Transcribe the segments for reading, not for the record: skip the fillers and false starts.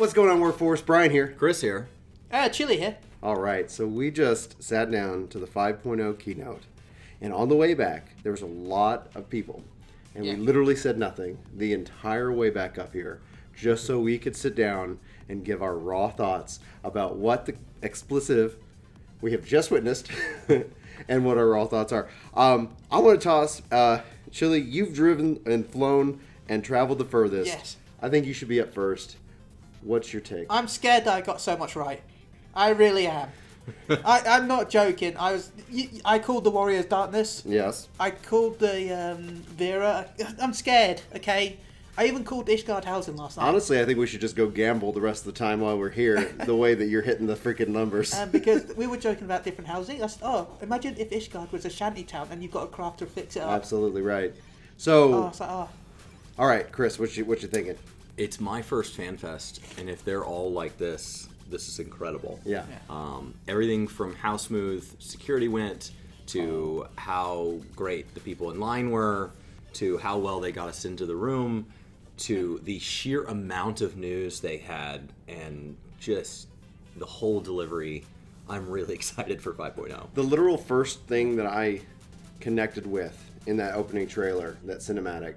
What's going on, Workforce? Brian here. Chris here. Chille here. All right, so we just sat down to the 5.0 keynote, and on the way back, there was a lot of people, and we literally said nothing the entire way back up here, just so we could sit down and give our raw thoughts about what the expletive we have just witnessed and what our raw thoughts are. I want to toss, Chille, you've driven and flown and traveled the furthest. Yes. I think you should be up first. What's your take? I'm scared that I got so much right. I really am. I'm not joking. I called the Warriors Darkness. Yes. I called the Viera. I'm scared, okay? I even called Ishgard Housing last night. Honestly, I think we should just go gamble the rest of the time while we're here, the way that you're hitting the freaking numbers. Because we were joking about different housing. I said, imagine if Ishgard was a shanty town and you've got a craft to fix it up. Absolutely right. So, It's like, all right, Chris, what you thinking? It's my first FanFest, and if they're all like this is incredible. Yeah. Everything from how smooth security went, to how great the people in line were, to how well they got us into the room, to the sheer amount of news they had, and just the whole delivery. I'm really excited for 5.0. The literal first thing that I connected with in that opening trailer, that cinematic,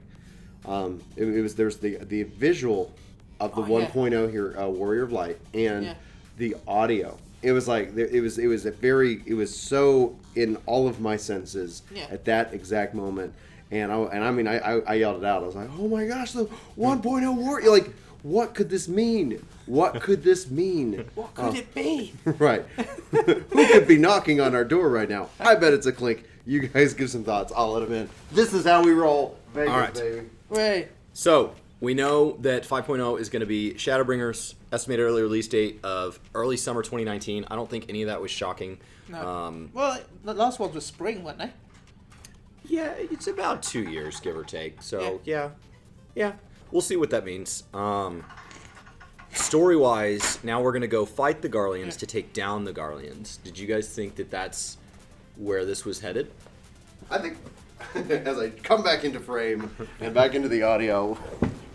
there's the visual of the 1.0 here, Warrior of Light, and the audio. It was like it was so in all of my senses at that exact moment, and I yelled it out. I was like, oh my gosh, the 1.0 Warrior! Like, what could this mean? What could this mean? what could it be? Right. Who could be knocking on our door right now? I bet it's a Clink. You guys give some thoughts. I'll let them in. This is how we roll. Vegas, all right, baby. Wait. So, we know that 5.0 is going to be Shadowbringers, estimated early release date of early summer 2019. I don't think any of that was shocking. No. Well, the last one was spring, weren't they? Yeah, it's about 2 years, give or take. So, yeah. We'll see what that means. Story-wise, now we're going to go fight the Garleans to take down the Garleans. Did you guys think that that's where this was headed? I think, as I come back into frame and back into the audio,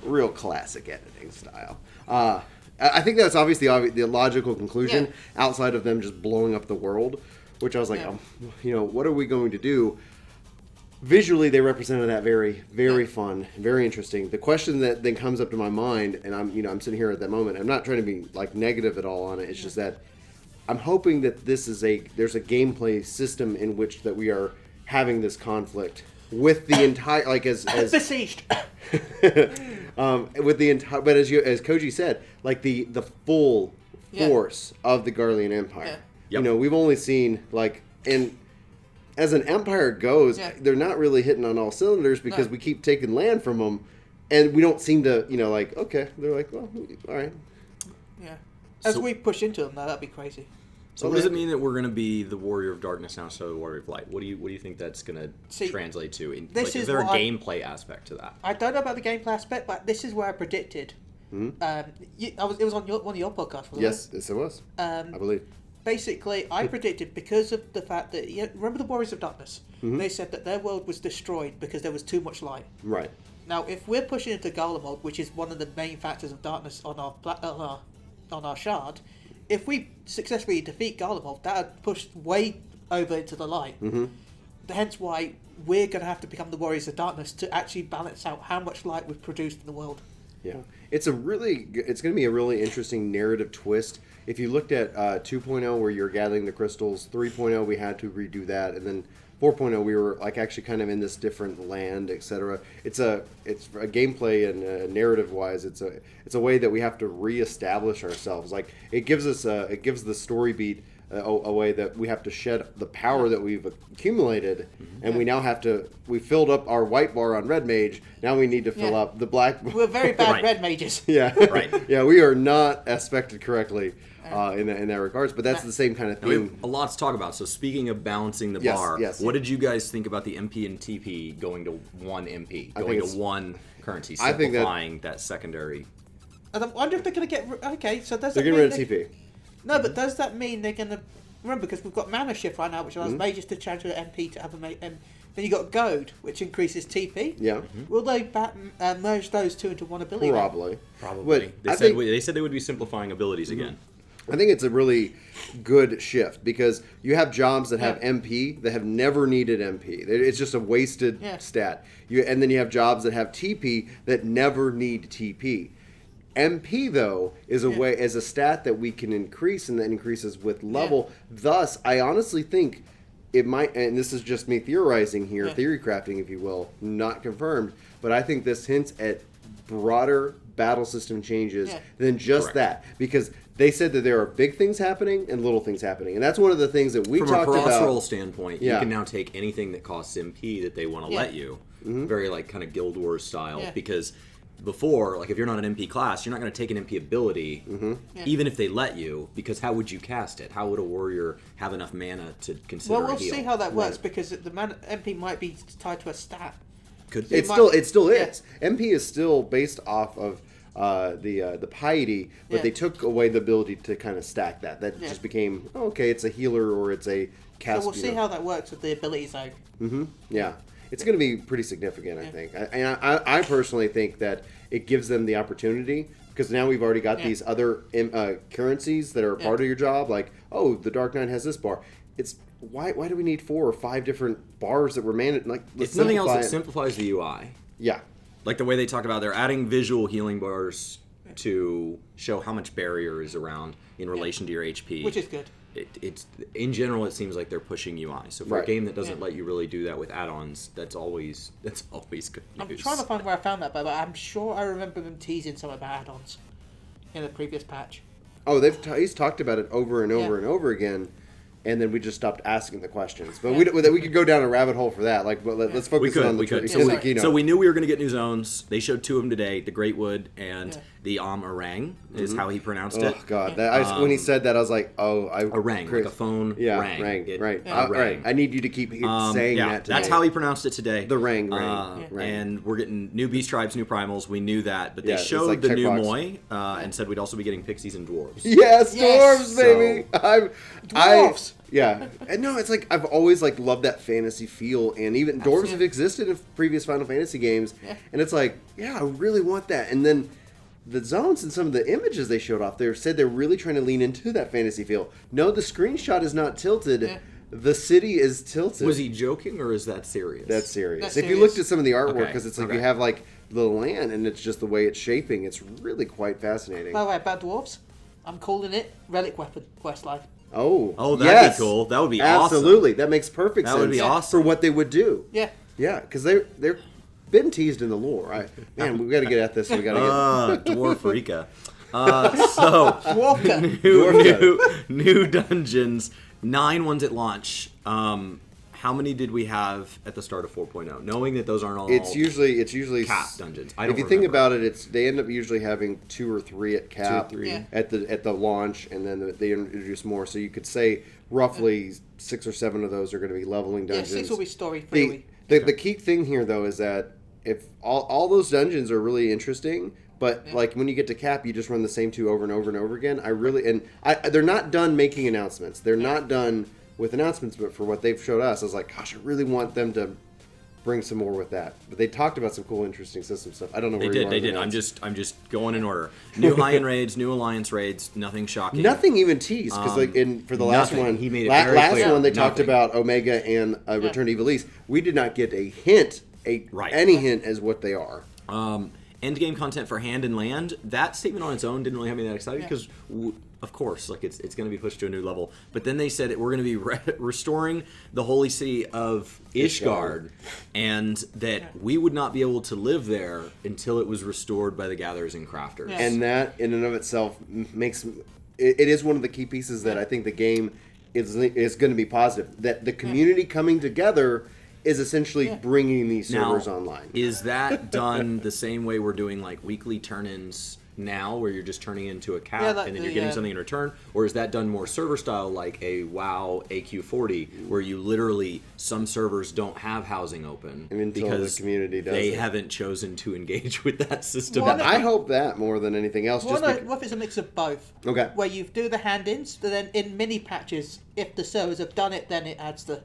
real classic editing style. I think that's obviously the logical conclusion outside of them just blowing up the world, which I was like, what are we going to do? Visually, they represented that very, very fun, very interesting. The question that then comes up to my mind, and I'm sitting here at that moment. I'm not trying to be like negative at all on it. It's just that I'm hoping that there's a gameplay system in which that we are having this conflict with the entire besieged. With the entire, but as Koji said, like the full force of the Garlean Empire. Yep. We've only seen as an empire goes, they're not really hitting on all cylinders because we keep taking land from them, and we don't seem to, okay, they're like, well, all right. Yeah. As we push into them, that'd be crazy. So what does it mean that we're going to be the Warrior of Darkness now instead of the Warrior of Light? What do you think that's going to translate to? Is there a gameplay aspect to that? I don't know about the gameplay aspect, but this is where I predicted. It was on one of your podcasts, wasn't it? Yes, it was. I believe. Basically, I predicted because of the fact that remember the Warriors of Darkness? They said that their world was destroyed because there was too much light. Right. Now, if we're pushing into Golem mode, which is one of the main factors of darkness on our shard, if we successfully defeat Golem mode, that would push way over into the light. Hence why we're going to have to become the Warriors of Darkness to actually balance out how much light we've produced in the world. Yeah, it's going to be a really interesting narrative twist. If you looked at 2.0 where you're gathering the crystals, 3.0 we had to redo that, and then 4.0 we were like actually kind of in this different land, etc. It's a gameplay and narrative wise, it's a way that we have to reestablish ourselves. Like it gives the story beat a way that we have to shed the power that we've accumulated, and we filled up our white bar on Red Mage. Now we need to fill up the black. We're very bad Red Mages. Yeah, right. Yeah, we are not aspected correctly in that regards, but that's the same kind of thing. We have a lot to talk about. So speaking of balancing the bar, what did you guys think about the MP and TP going to one MP, going to one currency, simplifying that secondary? And I wonder if they're going to get... Okay, so does they're getting rid of TP. No, but does that mean they're going to... Remember, because we've got Mana Shift right now, which allows mages to change to MP to have a Then you got Goad, which increases TP. Yeah. Will they merge those two into one ability? Probably. Probably. But They said they would be simplifying abilities again. I think it's a really good shift because you have jobs that have Yeah. MP that have never needed MP. It's just a wasted stat. And then you have jobs that have TP that never need TP. MP though is a stat that we can increase and that increases with level. Thus, I honestly think it might, and this is just me theorizing here, theory crafting, if you will, not confirmed, but I think this hints at broader battle system changes than just that, because they said that there are big things happening and little things happening, and that's one of the things that we talked about. From a cross-roll standpoint, you can now take anything that costs MP that they want to let you, very like kind of Guild Wars style, because before, like if you're not an MP class, you're not going to take an MP ability, even if they let you, because how would you cast it? How would a warrior have enough mana to consider Well, a we'll heal? see how that works because the MP might be tied to a stat. Could It still is. MP is still based off of the piety, but they took away the ability to kind of stack that. That just became it's a healer or it's a cast. So we'll see how that works with the abilities though. Yeah. It's going to be pretty significant, I think. And I personally think that it gives them the opportunity, because now we've already got these other currencies that are a part of your job, like, oh, the Dark Knight has this bar. It's why do we need 4 or 5 different bars that we're managed? Like, it's nothing else that simplifies the UI. Yeah. Like the way they talked about, they're adding visual healing bars to show how much barrier is around in relation to your HP. Which is good. It's in general, it seems like they're pushing UI. So for a game that doesn't let you really do that with add-ons, that's always good news. I'm trying to find where I found that, but I'm sure I remember them teasing some about add-ons in the previous patch. Oh, he's talked about it over and over and over again, and then we just stopped asking the questions. But we could go down a rabbit hole for that. Like, let's focus on the Keynote. So we knew we were going to get new zones. They showed 2 of them today: the Greatwood and the Orang is how he pronounced it. Oh God! When he said that, I was like, Orang, like a phone. Rang. Right. Right. I need you to keep saying that. That's how he pronounced it today. The Rang. And we're getting new beast tribes, new primals. We knew that, but they showed like the new Moi and said we'd also be getting pixies and dwarves. Yes, dwarves, baby. Dwarves. And no, it's like I've always loved that fantasy feel, and even dwarves have existed in previous Final Fantasy games, and it's like, I really want that. And then the zones and some of the images they showed off, they said they're really trying to lean into that fantasy feel. No, the screenshot is not tilted. The city is tilted. Was he joking, or is that serious? That's serious. That's if you serious. looked at some of the artwork, because it's like you have the land, and it's just the way it's shaping. It's really quite fascinating. By the way, about dwarves, I'm calling it Relic Weapon Questline. Oh, that'd be cool. That would be awesome. Absolutely. That makes perfect sense. That would be awesome for what they would do. Yeah. Yeah, because they're been teased in the lore. Man, we've got to get at this. We got to get Dwarf Rika. So Dwarfka. new dungeons. 9 ones at launch. How many did we have at the start of 4.0? Knowing that those aren't all It's usually cap dungeons. If you think about it, they end up usually having 2 or 3 at cap, 2 or 3. at the launch, and then they introduce more. So you could say roughly 6 or 7 of those are going to be leveling dungeons. 6 will be story free. The key thing here, though, is that if all those dungeons are really interesting, but like when you get to cap, you just run the same 2 over and over and over again. They're not done making announcements. They're not done with announcements, but for what they've showed us, I was like, gosh, I really want them to bring some more with that. But they talked about some cool, interesting system stuff. I don't know where they did. I'm just going in order. New high-end raids, new alliance raids. Nothing shocking. Nothing even teased because for the last one, he made it very clear. Last one they talked about Omega and Return to Evil East. We did not get a hint, any hint as what they are. End game content for hand and land. That statement on its own didn't really have me that excited because. Of course, it's going to be pushed to a new level. But then they said we're going to be restoring the holy city of Ishgard, and that we would not be able to live there until it was restored by the gatherers and crafters. Yes. And that, in and of itself, makes it is one of the key pieces that I think the game is going to be positive. That the community coming together is essentially bringing these servers online. Is that done the same way we're doing weekly turn-ins now, where you're just turning into a cap and then you're getting something in return, or is that done more server style, like a WoW AQ40, where you literally, some servers don't have housing open because the community does they haven't chosen to engage with that system? I hope that more than anything else. What if it's a mix of both? Okay. Where you do the hand-ins, but then in mini patches, if the servers have done it, then it adds the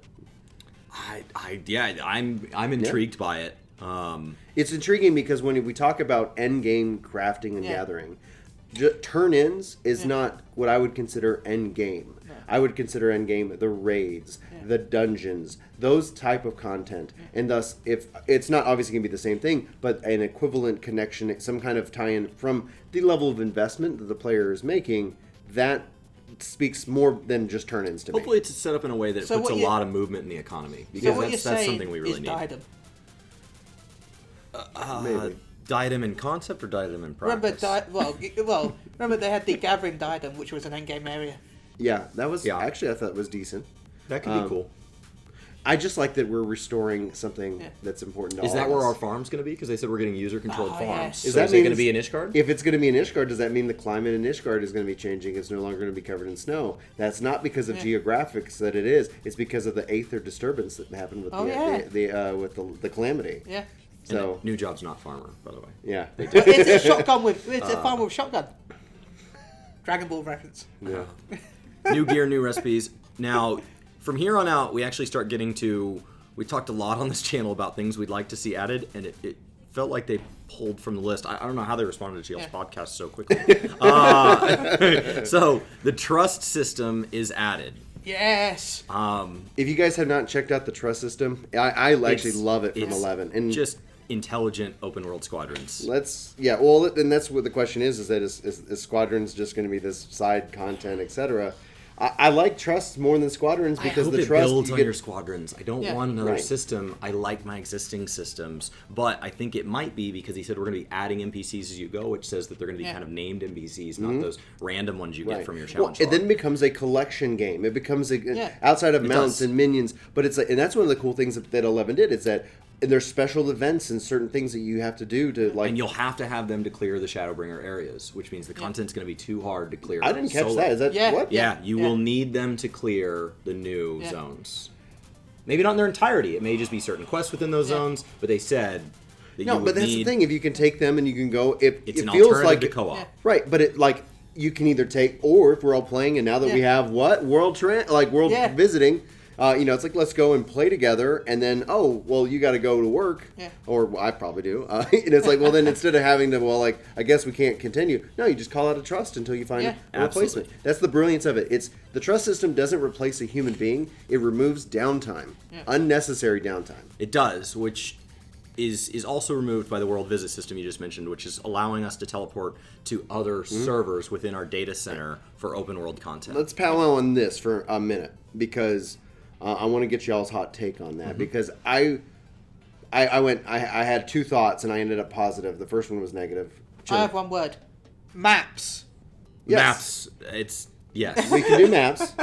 I'm intrigued by it. It's intriguing because when we talk about end game crafting and gathering, turn-ins is not what I would consider end game. No. I would consider end game the raids, the dungeons, those type of content, and thus, if it's not obviously going to be the same thing, but an equivalent connection, some kind of tie-in from the level of investment that the player is making, that speaks more than just turn-ins to me. Hopefully, it's set up in a way that puts a lot of movement in the economy, because that's something we really need. Diadem. Maybe. Diadem in concept or diadem in practice? Remember they had the gathering diadem, which was an endgame area. Yeah, that was actually I thought it was decent. That could be cool. I just like that we're restoring something that's important to Is all that of where us. our farm's going to be? Because they said we're getting user-controlled farms. Yes. So is that going to be in Ishgard? If it's going to be in Ishgard, does that mean the climate in Ishgard is going to be changing? It's no longer going to be covered in snow. That's not because of geographics that it is. It's because of the Aether disturbance that happened with the calamity. Yeah. So New Job's not farmer, by the way. Yeah. It's a shotgun it's a farmer with shotgun. Dragon Ball reference. Yeah. New gear, new recipes. Now, from here on out, we actually start getting to. We talked a lot on this channel about things we'd like to see added, and it felt like they pulled from the list. I don't know how they responded to Chille's podcast so quickly. So the trust system is added. Yes. If you guys have not checked out the trust system, I actually love it from 11. And just intelligent open world squadrons. And that's what the question is that is squadrons just going to be this side content, etc. I like trusts more than squadrons because the trust builds on your squadrons. I don't want another Right. system. I like my existing systems, but I think it might be because he said we're going to be adding NPCs as you go, which says that they're going to be kind of named NPCs, not those random ones you get from your challenge. It then becomes a collection game. It becomes outside of mounts and minions, but and that's one of the cool things that 11 did. Is that there's special events and certain things that you have to do to and you'll have to have them to clear the Shadowbringer areas, which means the content's going to be too hard to clear. I didn't catch solo. that. Is that what? Yeah, you will need them to clear the new zones. Maybe not in their entirety. It may just be certain quests within those zones, but they said that you would but that's the thing. If you can take them and you can go, it's it an feels alternative like to co-op. Right, but it you can either take, or if we're all playing, and now that we have world visiting. It's like, let's go and play together, and then, you got to go to work, or I probably do. And it's like, well, then instead of having to, I guess we can't continue. No, you just call out a trust until you find a replacement. That's the brilliance of it. The trust system doesn't replace a human being; it removes downtime, unnecessary downtime. It does, which is also removed by the world visit system you just mentioned, which is allowing us to teleport to other servers within our data center for open world content. Let's powwow on this for a minute because. I want to get y'all's hot take on that because I had two thoughts and I ended up positive. The first one was negative. I have one word. Maps. Yes. Maps. Yes. We can do maps.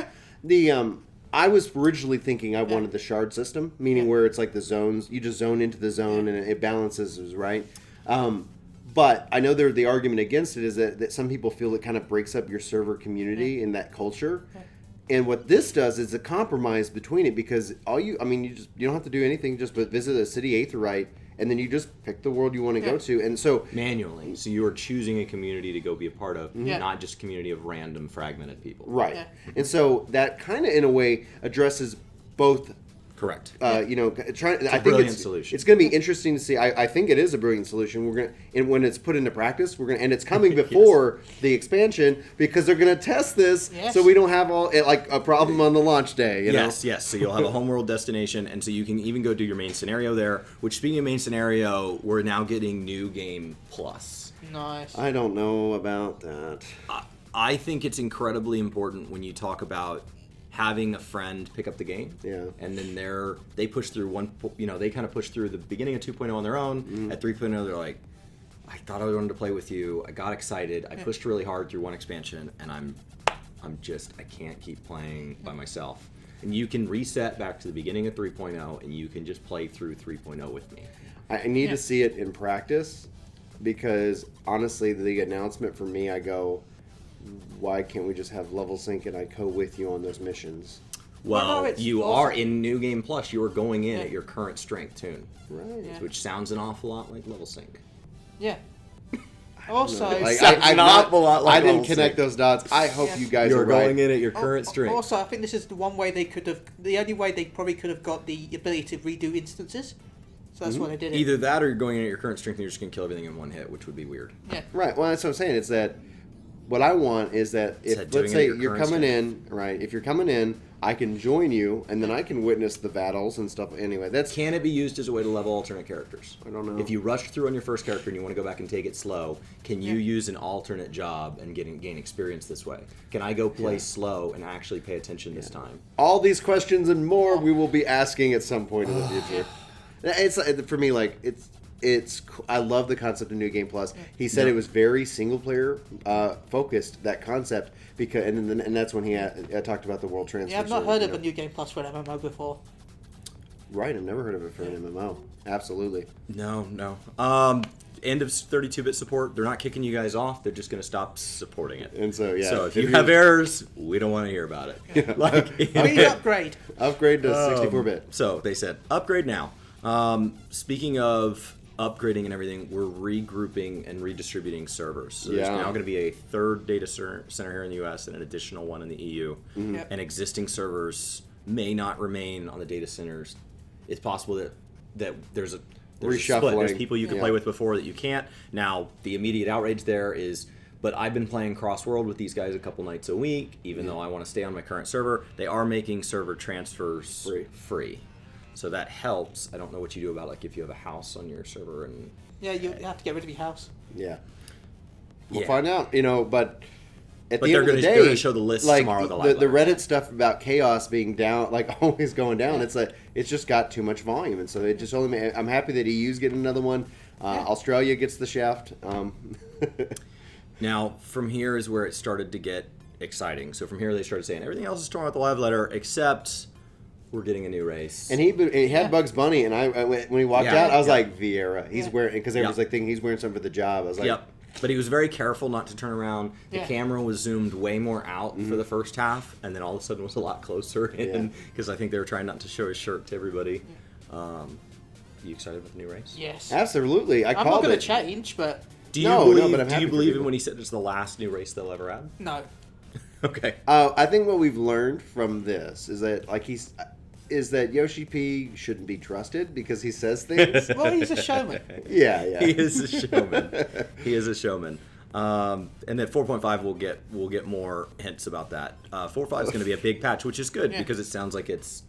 I was originally thinking I wanted the shard system, meaning where it's like the zones. You just zone into the zone and it balances, right? But I know the argument against it is that some people feel it kind of breaks up your server community and that culture. And what this does is a compromise between it because you don't have to do anything just but visit a city Aetherite and then you just pick the world you want to go to. And so manually. So you are choosing a community to go be a part of, not just a community of random fragmented people. Right. Yeah. And so that kind of in a way addresses both. Correct. I think brilliant solution. It's going to be interesting to see. I think it is a brilliant solution. And when it's put into practice, and it's coming before the expansion because they're going to test this, so we don't have a problem on the launch day. You know? Yes. So you'll have a homeworld destination, and so you can even go do your main scenario there. Which, speaking of main scenario, we're now getting New Game Plus. Nice. I don't know about that. I think it's incredibly important when you talk about having a friend pick up the game, and then they push through they kind of push through the beginning of 2.0 on their own. At 3.0, they're like, I thought I wanted to play with you. I got excited. I pushed really hard through one expansion, and I can't keep playing by myself. And you can reset back to the beginning of 3.0, and you can just play through 3.0 with me. I need to see it in practice because honestly, the announcement for me, I go, why can't we just have level sync and I go with you on those missions? Well, you are in New Game Plus. You are going in at your current strength tune, right? Which sounds an awful lot like level sync. Yeah. Also, I'm not a lot like I didn't level connect 6. those dots. I hope you guys You're are right. going in at your current strength. Also, I think this is the one way they could have. The only way they probably could have got the ability to redo instances. So that's why they did it. Either that or you're going in at your current strength and you're just going to kill everything in one hit, which would be weird. Yeah. Right. Well, that's what I'm saying. It's that what I want is that if Said doing let's it at say your you're current coming in, right? If you're coming in, I can join you, and then I can witness the battles and stuff. Anyway, that's Can it be used as a way to level alternate characters? I don't know. If you rushed through on your first character and you want to go back and take it slow, can you use an alternate job and gain experience this way? Can I go play slow and actually pay attention this time? all these questions and more we will be asking at some point in the future. It's for me like it's I love the concept of New Game Plus. He said it was very single player focused, that concept, because and that's when he talked about the world transfer. Yeah, I've not heard of a New Game Plus for an MMO before. Right, I've never heard of it for an MMO. Absolutely. No. End of 32-bit support. They're not kicking you guys off. They're just going to stop supporting it. And so So if you have errors, we don't want to hear about it. Please upgrade. Upgrade to 64-bit. So they said upgrade now. Speaking of upgrading and everything, we're regrouping and redistributing servers. So there's now going to be a third data center here in the US and an additional one in the EU. Yep. And existing servers may not remain on the data centers. It's possible that there's a split. There's Reshuffling. people you could play with before that you can't. Now, the immediate outrage there is, but I've been playing cross-world with these guys a couple nights a week, even though I want to stay on my current server. They are making server transfers free. So that helps. I don't know what you do about, like, if you have a house on your server and... Yeah, you have to get rid of your house. Yeah. We'll find out, but at But the end of the day, they're gonna show the list like, tomorrow. The Reddit stuff about chaos being down, like always going down. It's like it's just got too much volume, and so it just only. I'm happy that EU's getting another one. Australia gets the shaft. Now, from here is where it started to get exciting. So from here, they started saying everything else is torn out the live letter, except we're getting a new race. And he had Bugs Bunny, and I when he walked out, I was like, Viera. He's wearing, because everyone's like thinking he's wearing something for the job. I was like, But he was very careful not to turn around. The camera was zoomed way more out for the first half, and then all of a sudden was a lot closer in, because I think they were trying not to show his shirt to everybody. You excited about the new race? Yes. Absolutely. I'm not going to change, but... Do you believe in when he said it's the last new race they'll ever add? No. Okay. I think what we've learned from this is that that Yoshi P shouldn't be trusted because he says things. Well, he's a showman. Yeah. He is a showman. He is a showman. And then 4.5 we'll get more hints about that. 4.5 is going to be a big patch, which is good because it sounds like it's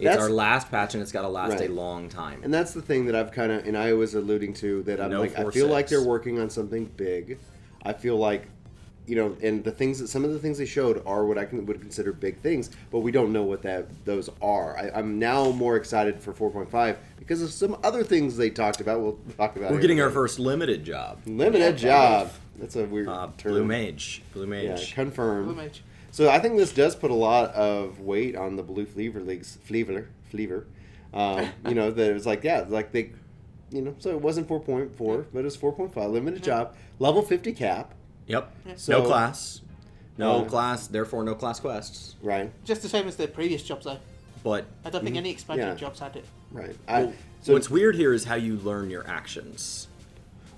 our last patch and it's got to last a long time. And that's the thing that I've kind of, and I was alluding to, that I'm like, I feel like they're working on something big. I feel like, and some of the things they showed are what I would consider big things, but we don't know what those are. I'm now more excited for 4.5 because of some other things they talked about. We'll talk about. We're getting our first limited job. Limited job. That's a weird term. Blue Mage. Yeah, confirmed. Blue Mage. So I think this does put a lot of weight on the Blue Fleaver League's Fleaver. That it was like, they, so it wasn't 4.4, but it was 4.5. Limited job. Level 50 cap. Yep. So, no class. No class, therefore no class quests. Right. Just the same as the previous jobs, though. But I don't think any expansion jobs had it. Right. So what's weird here is how you learn your actions.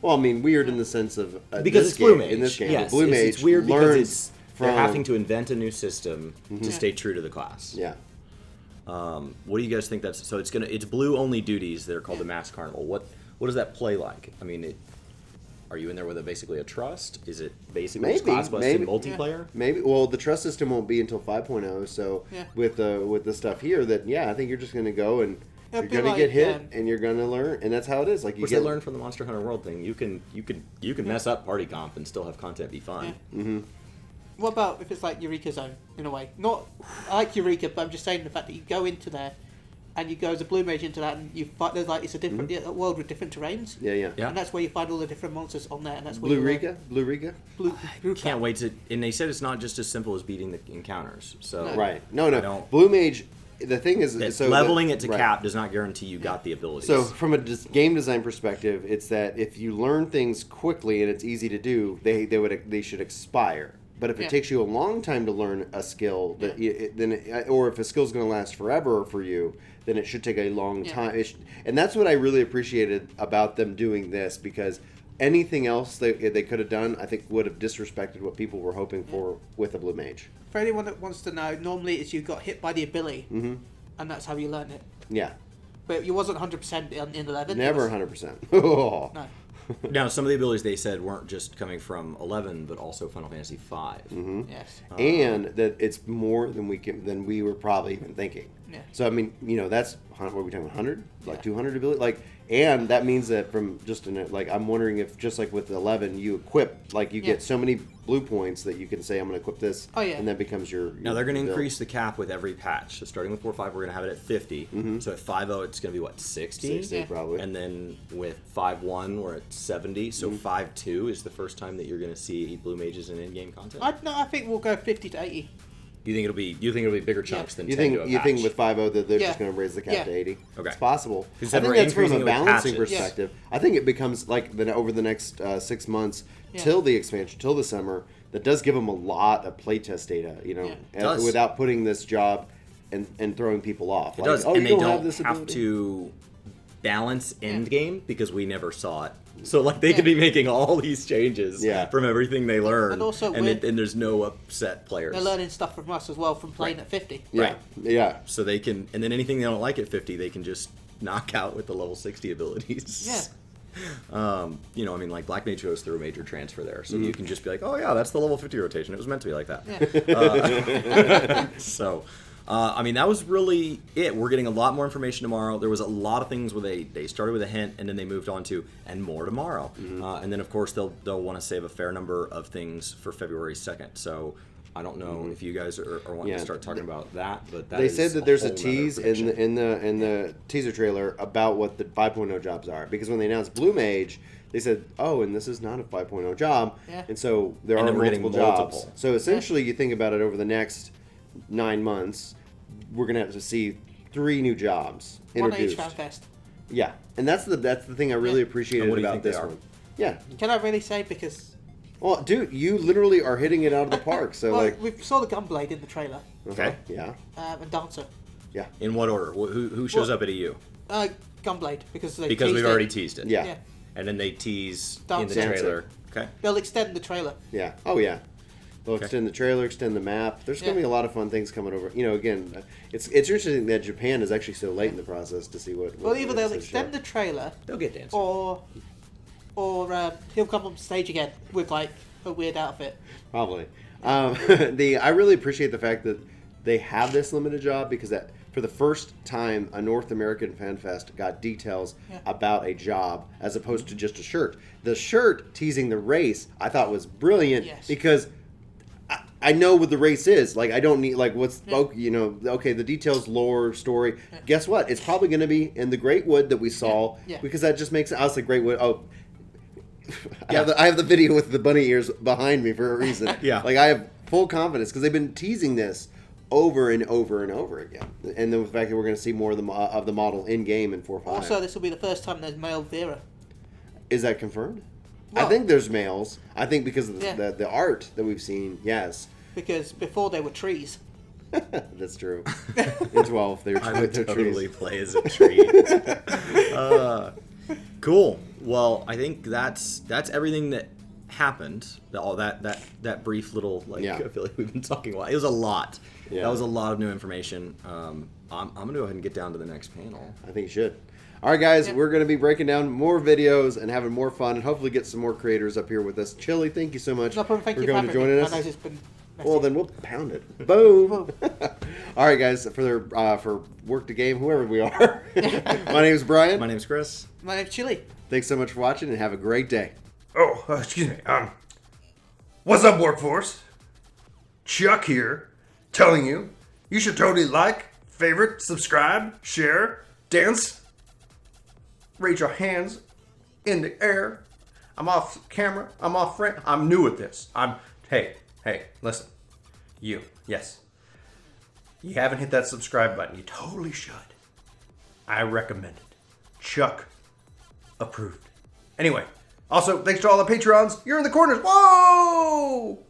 Well, I mean, weird in the sense of because it's Blue Mage. In this game, yes, Blue Mage it's weird learns because they're having to invent a new system to stay true to the class. Yeah. What do you guys think that's? So it's blue only duties that are called the Mass Carnival. What does that play like? I mean, are you in there with basically a trust? Is it basically class quests in multiplayer? Maybe. Well, the trust system won't be until 5.0. So with the stuff here, I think you're just going to go and you're going to get hit and you're going to learn, and that's how it is. Like you learn from the Monster Hunter World thing. You can mess up party comp and still have content be fun. Yeah. Mm-hmm. What about if it's like Eureka Zone in a way? Not I like Eureka, but I'm just saying the fact that you go into there and you go as a Blue Mage into that, and you fight. There's it's a different a world with different terrains. Yeah. And that's where you find all the different monsters on there, and that's where Blue Riga. Can't wait to. And they said it's not just as simple as beating the encounters. So right. No. Blue Mage. The thing is, leveling it to cap does not guarantee you got the abilities. So from a game design perspective, it's that if you learn things quickly and it's easy to do, they should expire. But if it takes you a long time to learn a skill, or if a skill's going to last forever for you, then it should take a long time. And that's what I really appreciated about them doing this, because anything else they could have done, I think would have disrespected what people were hoping for with the Blue Mage. For anyone that wants to know, normally it's you got hit by the ability, and that's how you learn it. Yeah. But you wasn't 100% in 11. Never 100%. No. Now, some of the abilities they said weren't just coming from 11, but also Final Fantasy V. Yes. And that it's more than we were probably even thinking. Yeah. So I mean, that's what are we talking, 100, like 200 ability, and that means that from just I'm wondering if just like with 11, you equip you get so many blue points that you can say I'm going to equip this, and that becomes your Now they're going to build. increase the cap with every patch. So starting with 4.5, we're going to have it at 50. So at 5.0, it's going to be what, 60? 60 probably. And then with 5.1, we're at 70. So 5.2 is the first time that you're going to see blue mages in in-game content. I think we'll go 50 to 80. You think it'll be bigger chunks than You 10 think to a you patch? think with 5.0 that they're just going to raise the cap to 80? Okay. It's possible. I said think we're that's from increasing a it with balancing patches. perspective. I think it becomes over the next 6 months till the expansion, till the summer, that does give them a lot of playtest data, without putting this job and throwing people off. It does, oh, and you they don't don't have this have ability? to balance endgame because we never saw it. So they could be making all these changes from everything they learn, And also and there's no upset players. They're learning stuff from us as well from playing at 50. Yeah. Yeah. So they can, and then anything they don't like at 50, they can just knock out with the level 60 abilities. Yeah. Like Black Mage goes through a major transfer there, so you can just be like, oh yeah, that's the level 50 rotation. It was meant to be like that. Yeah. That was really it. We're getting a lot more information tomorrow. There was a lot of things where they started with a hint and then they moved on to and more tomorrow. And then of course they'll want to save a fair number of things for February 2nd. So I don't know if you guys are wanting to start talking about that, but They said that there's a whole tease nother prediction. in the teaser trailer about what the 5.0 jobs are, because when they announced Blue Mage, they said, "Oh, and this is not a 5.0 job," and so there And are then we're getting multiple jobs. multiple. So essentially, you think about it over the next 9 months, we're gonna have to see 3 new jobs One each introduced. FanFest. Yeah, and that's the thing I really appreciated And what do you about think they this are? one. Yeah. Can I really say because... Well, dude, you literally are hitting it out of the park. So we saw the Gunblade in the trailer. Okay. Yeah. And Dancer. Yeah. In what order? Who shows up at EU? Gunblade because they Because teased we've it. already teased it. Yeah. Yeah. And then they tease Don't in the say it. trailer. Okay. They'll extend the trailer. Yeah. Oh, yeah. They'll extend the trailer, extend the map. There's going to be a lot of fun things coming over. Again, it's interesting that Japan is actually so late in the process to see what. Well, either they'll extend the trailer, They'll get dancing. or he'll come on stage again with like a weird outfit. Probably. I really appreciate the fact that they have this limited job, because that for the first time a North American FanFest got details about a job as opposed to just a shirt. The shirt teasing the race I thought was brilliant because I know what the race is. I don't need okay, the details, lore, story. Guess what? It's probably going to be in the Great Wood that we saw because that just makes us a Great Wood. Oh, I have the video with the bunny ears behind me for a reason. I have full confidence because they've been teasing this over and over and over again, and then the fact that we're going to see more of the model in game in 4.5. Also, this will be the first time there's male Viera. Is that confirmed? Well, I think there's males. I think because of the art that we've seen, yes. Because before they were trees. That's true. In 12, they're I would they're totally trees. play as a tree. Cool. Well, I think that's everything that happened. All that brief little I feel like we've been talking a lot. It was a lot. Yeah. That was a lot of new information. I'm gonna go ahead and get down to the next panel. I think you should. All right, guys, we're going to be breaking down more videos and having more fun, and hopefully get some more creators up here with us. Chille, thank you so much No problem. Thank for you for coming to having joining me. us. I know it's been messy. Well, then we'll pound it. Boom. All right, guys, for Work to Game, whoever we are. My name's Brian. My name's Chris. My name's Chille. Thanks so much for watching, and have a great day. Oh, excuse me. What's up, workforce? Chuck here, telling you should totally like, favorite, subscribe, share, dance. Raise your hands in the air. I'm off camera. I'm off frame. I'm new at this. Hey, listen. Yes. You haven't hit that subscribe button. You totally should. I recommend it. Chuck approved. Anyway, also, thanks to all the Patreons. You're in the corners. Whoa!